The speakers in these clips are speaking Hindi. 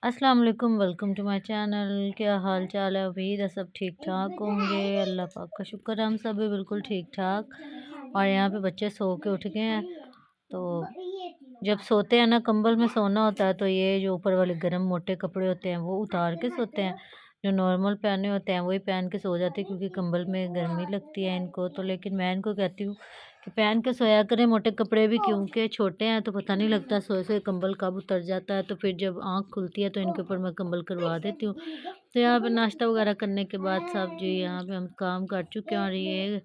अस्सलाम वालेकुम, वेलकम टू माय चैनल। क्या हाल चाल है? उम्मीद है सब ठीक ठाक होंगे। अल्लाह पाक का शुक्र है हम सब भी बिल्कुल ठीक ठाक। और यहाँ पे बच्चे सो के उठ गए हैं। तो जब सोते हैं ना, कंबल में सोना होता है तो ये जो ऊपर वाले गर्म मोटे कपड़े होते हैं वो उतार के सोते हैं। जो नॉर्मल पहने होते हैं वही पहन के सो जाते हैं, क्योंकि कंबल में गर्मी लगती है इनको। तो लेकिन मैं इनको कहती हूँ कि पहन के सोया करें मोटे कपड़े भी, क्योंकि छोटे हैं तो पता नहीं लगता सोए से कंबल कब उतर जाता है। तो फिर जब आँख खुलती है तो इनके ऊपर मैं कंबल करवा देती हूँ। तो यहाँ पे नाश्ता वगैरह करने के बाद सब जी यहाँ पे हम काम कर चुके हैं और ये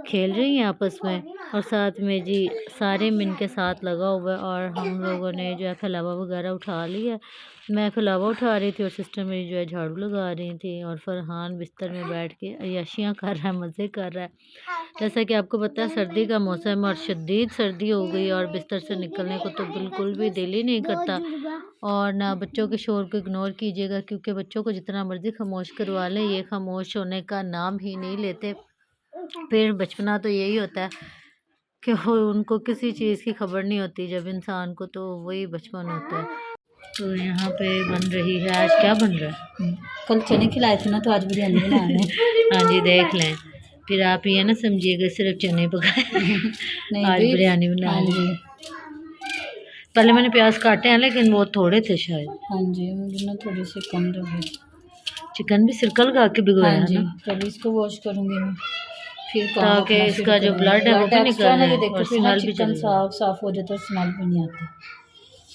खेल रही हैं आपस में। और साथ में जी सारे मिन के साथ लगा हुआ है। और हम लोगों ने जो है फैलावा वगैरह उठा लिया। मैं फैलावा उठा रही थी और सिस्टर मेरी जो है झाड़ू लगा रही थी, और फरहान बिस्तर में बैठ के अय्याशियाँ कर रहा है, मज़े कर रहा है। जैसा कि आपको पता है सर्दी का मौसम है और शदीद सर्दी हो गई, और बिस्तर से निकलने को तो बिल्कुल भी दिल ही नहीं करता। और ना बच्चों के शोर को इग्नोर कीजिएगा, क्योंकि बच्चों को जितना मर्ज़ी खामोश करवा लें ये खामोश होने का नाम ही नहीं लेते। फिर बचपना तो यही होता है कि वो उनको किसी चीज़ की खबर नहीं होती जब इंसान को, तो वही बचपन होता है। तो यहाँ पे बन रही है, आज क्या बन रहा है? कल चने खिलाए थे ना, तो आज बिरयानी बनाना है। हाँ जी, देख लें। फिर आप ये ना समझिएगा सिर्फ चने पकाए नहीं आज भी। बिरयानी बना हाँ ली। जी। पहले मैंने प्याज काटे हैं लेकिन वो थोड़े थे शायद। हाँ जी, मुझे ना थोड़ी सी कम लगी। चिकन भी सिरका लगा के भिगोया हाँ है जी, ना, पहले इसको वॉश करूँगी मैं, फिर काम ताकि अपना शुरू इसका जो करूँगी। ब्लड है वो ब्लड भी एक्स्ट्रा निकल ना, कि जाए देखो और फिर ना स्मेल भी चिकन चली जाए। साफ साफ हो जाता है, स्मेल भी नहीं आती।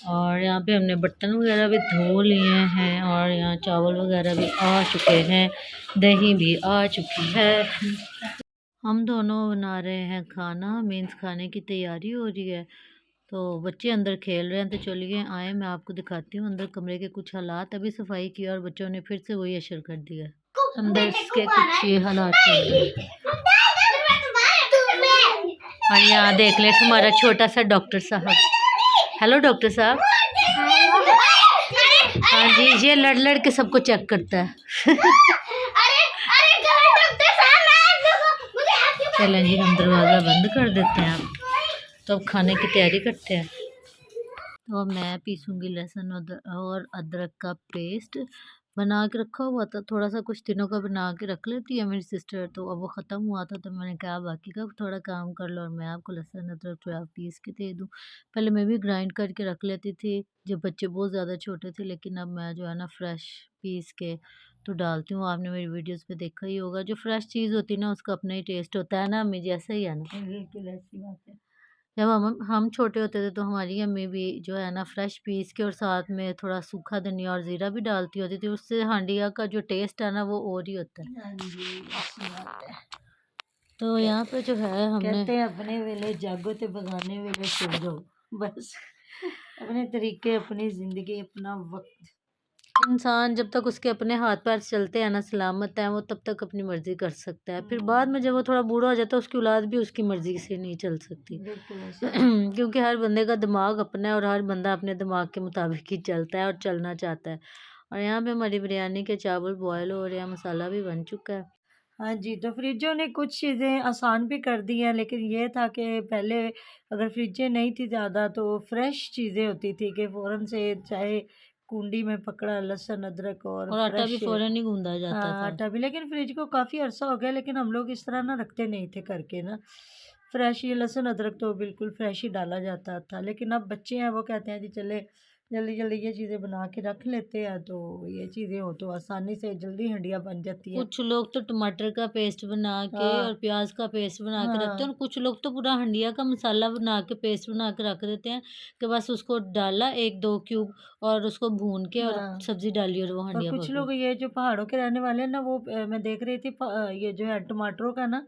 और यहाँ पे हमने बर्तन वगैरह भी धो लिए हैं, और यहाँ चावल वगैरह भी आ चुके हैं, दही भी आ चुकी है। हम दोनों बना रहे हैं खाना, मीन्स खाने की तैयारी हो रही है। तो बच्चे अंदर खेल रहे हैं, तो चलिए आए मैं आपको दिखाती हूँ अंदर कमरे के कुछ हालात। अभी सफाई की और बच्चों ने फिर से वही असर कर दिया। अंदर इसके कुछ ये हालात चल रहे हैं। और यहाँ देख ले हमारा छोटा सा डॉक्टर साहब। हेलो डॉक्टर साहब। हाँ जी, ये लड़ लड़ के सबको चेक करता है। चलें जी, हम दरवाज़ा बंद कर देते हैं। तो अब खाने की तैयारी करते हैं। तो अब मैं पीसूँगी लहसुन और अदरक का पेस्ट। बना के रखा हुआ था, थोड़ा सा कुछ दिनों का बना के रख लेती है मेरी सिस्टर। तो अब वो ख़त्म हुआ था, तो मैंने कहा बाकी का थोड़ा काम कर लो और मैं आपको लहसुन अदरक जो है पीस के दे दूँ। पहले मैं भी ग्राइंड करके रख लेती थी जब बच्चे बहुत ज़्यादा छोटे थे, लेकिन अब मैं जो है ना फ्रेश पीस के तो डालती हूँ। आपने मेरी वीडियोस पे देखा ही होगा, जो फ्रेश चीज़ होती है ना उसका अपना ही टेस्ट होता है ना अम्मी जी, ऐसा ही है ना? बिल्कुल ऐसी बात है। जब हम छोटे होते थे तो हमारी अम्मी भी जो है ना फ्रेश पीस के और साथ में थोड़ा सूखा धनिया और ज़ीरा भी डालती होती थी, उससे हांडिया का जो टेस्ट है ना वो और ही होता है। हाँ जी, ऐसी बात है। तो यहाँ पे जो है हमने कहते हैं अपने वेले जागो ते बगाने वेले सो जाओ। बस अपने तरीके, अपनी जिंदगी, अपना वक्त। इंसान जब तक उसके अपने हाथ पैर चलते हैं ना, सलामत है, वो तब तक अपनी मर्जी कर सकता है। फिर बाद में जब वो थोड़ा बूढ़ा हो जाता है उसकी औलाद भी उसकी मर्जी से नहीं चल सकती। बिल्कुल ऐसी क्योंकि हर बंदे का दिमाग अपना है और हर बंदा अपने दिमाग के मुताबिक ही चलता है और चलना चाहता है। और यहाँ पे हमारी बिरयानी के चावल बॉयल हो रहे हैं, मसाला भी बन चुका है। हाँ जी, तो फ्रिजों ने कुछ चीज़ें आसान भी कर दी हैं, लेकिन ये था कि पहले अगर फ्रिजें नहीं थी ज़्यादा तो फ्रेश चीज़ें होती थी कि फ़ौरन से चाहे कुंडी में पकड़ा लहसुन अदरक और और आटा भी फ्रेश। फ़ौरन ही गूंदा जाता हाँ, था। आटा भी, लेकिन फ्रिज को काफ़ी अरसा हो गया, लेकिन हम लोग इस तरह ना रखते नहीं थे करके ना। फ्रेश ये लहसुन अदरक तो बिल्कुल फ्रेश ही डाला जाता था, लेकिन अब बच्चे हैं वो कहते हैं जी चले जल्दी जल्दी ये चीज़ें बना के रख लेते हैं, तो ये चीज़ें हो तो आसानी से जल्दी हंडिया बन जाती हैं। कुछ लोग तो टमाटर का पेस्ट बना के और हाँ, प्याज का पेस्ट बना के रखते हैं, हाँ, और कुछ लोग तो पूरा हंडिया का मसाला बना के पेस्ट बना के रख देते हैं कि बस उसको डाला 1-2 क्यूब और उसको भून के और हाँ। सब्जी डाली और वो और हंडिया कुछ पक गई। लोग ये जो पहाड़ों के रहने वाले हैं ना, वो मैं देख रही थी ये जो है टमाटरों का ना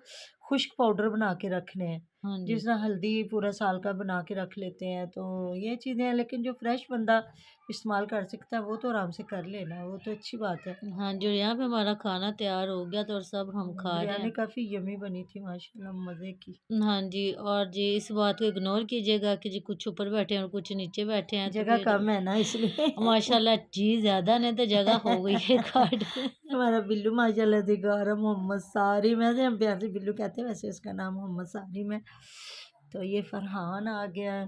खुश्क पाउडर बना के रखने हैं, हाँ जी। जिस तरह हल्दी पूरा साल का बना के रख लेते हैं। तो ये चीज़ें हैं, लेकिन जो फ्रेश बंदा इस्तेमाल कर सकता है वो तो आराम से कर लेना, वो तो अच्छी बात है। हाँ जी, और यहाँ पे हमारा खाना तैयार हो गया तो और सब हम खा रहे बिरयानी हैं। काफ़ी यम्मी बनी थी माशाल्लाह, मज़े की। हाँ जी, और जी इस बात को इग्नोर कीजिएगा कि जी कुछ ऊपर बैठे हैं और कुछ नीचे बैठे हैं, तो जगह फिर कम है ना इसलिए। माशाल्लाह जी ज़्यादा ने तो जगह हो गई है घाट। हमारा बिल्लू माशाल्लाह दिगार है, मोहम्मद सारिम है, हम प्यार से बिल्लू कहते हैं, वैसे उसका नाम मोहम्मद सारिम है। तो ये फरहान आ गया है,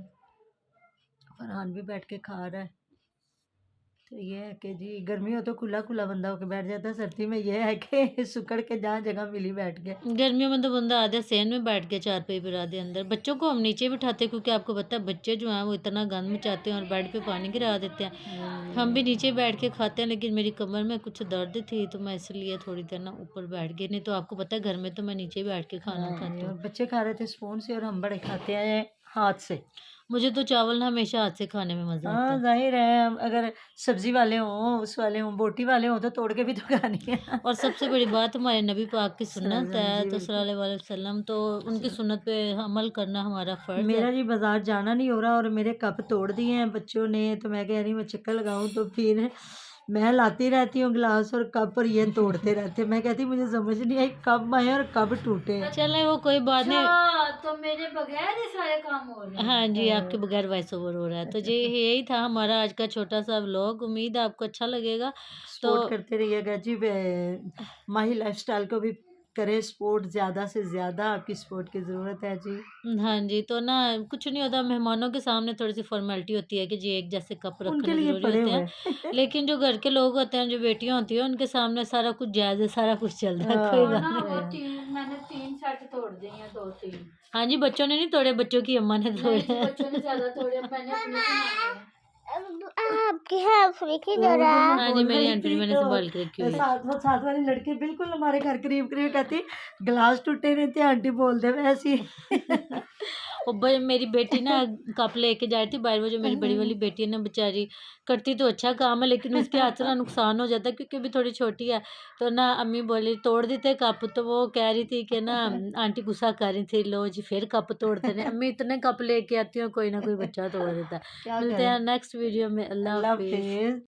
फरहान भी बैठ के खा रहा है। तो ये है कि जी गर्मी हो तो खुला खुला बंदा होके बैठ जाता है, सर्दी में ये है कि सुकड़ के जहाँ जगह मिली बैठ गए। गर्मियों में तो बंदा आधे सहन में बैठ के चारपाई पर आधे अंदर। बच्चों को हम नीचे बिठाते हैं क्योंकि आपको पता है बच्चे जो हैं वो इतना गंद मचाते हैं और बेड पे पानी गिरा देते हैं। हम भी नीचे बैठ के खाते हैं, लेकिन मेरी कमर में कुछ दर्द थी तो मैं इसलिए थोड़ी देर ना ऊपर बैठ गई, नहीं तो आपको पता है घर में तो मैं नीचे बैठ के खाना हाँ, खाती और हूँ। बच्चे खा रहे थे स्पून से और हम बड़े खाते हैं हाथ से। मुझे तो चावल ना हमेशा हाथ से खाने में मज़ा आता हाँ, है। ज़ाहिर है अगर सब्ज़ी वाले हों, उस वाले हों, बोटी वाले हों तो तोड़ के भी तो खानी है। और सबसे बड़ी बात हमारे नबी पाक की सुन्नत है, जी, तो बिल्कुल। सल्लल्लाहु अलैहि वसल्लम, तो उनकी च सुन्नत पे अमल करना हमारा फ़र्ज़ है। मेरा जी बाज़ार जाना नहीं हो रहा और मेरे कप तोड़ दिए हैं बच्चों ने, तो मैं कह रही हूँ मैं चक्कर लगाऊँ तो फिर मैं लाती रहती हूँ गिलास और कप और ये तोड़ते रहते हैं। मैं कहती हूँ मुझे समझ नहीं आई कब आए और कब टूटे हैं। चलें वो कोई बात नहीं। तो मेरे बगैर ही सारे काम हो रहे हैं। हाँ जी, आपके बगैर वॉइस ओवर हो रहा है। तो जी यही था हमारा आज का छोटा-सा व्लॉग, उम्मीद है आपको अच्छा लगेगा। तो सपोर्ट करते रहिएगा जी, माही लाइफ़स्टाइल को भी करें सपोर्ट, ज़्यादा से ज़्यादा आपकी सपोर्ट की ज़रूरत है जी। हाँ जी, तो ना कुछ नहीं होता, मेहमानों के सामने थोड़ी-सी फ़ॉर्मेलिटी होती है कि जी एक जैसे कप उनके रखने लिए ज़रूरी पड़े होते हुए हैं। हैं। लेकिन जो घर के लोग होते हैं, जो बेटियाँ होती हैं, उनके सामने सारा कुछ जायज़ है, सारा कुछ चलता है, कोई हाँ, बात ना नहीं। वो सही है। मैंने 3 सेट तोड़ दिए हैं, 2-3। हाँ जी, बच्चों ने नहीं तोड़े, बच्चों की अम्मा ने नहीं तोड़े जी, हैं। बच्चों ने ज़्यादा तोड़े, मैंने अपने बनाए हैं। आपकी हैफ्री तो किधर जो मैं है? हाँ जी, बोल मेरी रही आंटी थी मैंने तो सँभाल के रखी हुई है। साथ वाली लड़की बिल्कुल हमारे घर करीब कहती गिलास टूटे नहीं थे आंटी बोल दे वैसी। और मेरी बेटी ना कप लेके जा रही थी बाहर, वो जो मेरी बड़ी वाली बेटी है ना बेचारी, करती तो अच्छा काम है लेकिन उसके हाथ से ना नुकसान हो जाता है क्योंकि अभी थोड़ी छोटी है। तो ना अम्मी बोली तोड़ देते कप, तो वो कह रही थी कि ना आंटी गुस्सा कर रही थी, लो जी फिर कप तोड़ते हैं। अम्मी इतने कप लेके आती हूँ, कोई ना कोई बच्चा तोड़ देता है। क्या मिलते करें। हैं नेक्स्ट वीडियो में। अल्लाह अल्लाह हाफिज़। हाफिज।